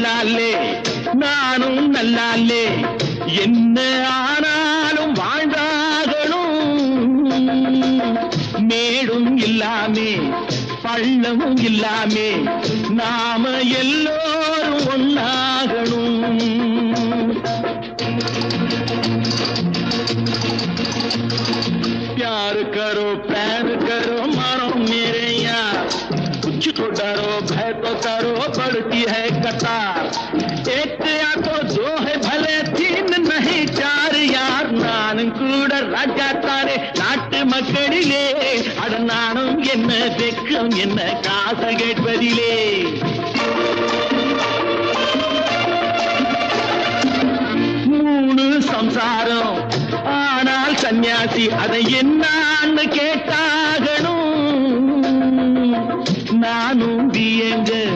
நல்லாலே நானும் நல்லாலே என்ன ஆனாலும் வாழ்ந்தாகணும் மேடும் இல்லாமே பள்ளமும் இல்லாமே நாம எல்லோரும் ஒன்னாகணும் प्यार करो प्यार करो मानो मेरे यार कुछ तो डरो भय तो करो बढ़ती है कतार एक या तो दो है भले तीन नहीं चार यार नानुम கூட ராஜா தானே நாட்டு மக்களிலே அட நானும் என்ன வெக்கம் என்ன காசு கேட்பதிலே மூணு சம்சாரம் ஆனால் சன்னியாசி அதை என்னான்னு கேட்டா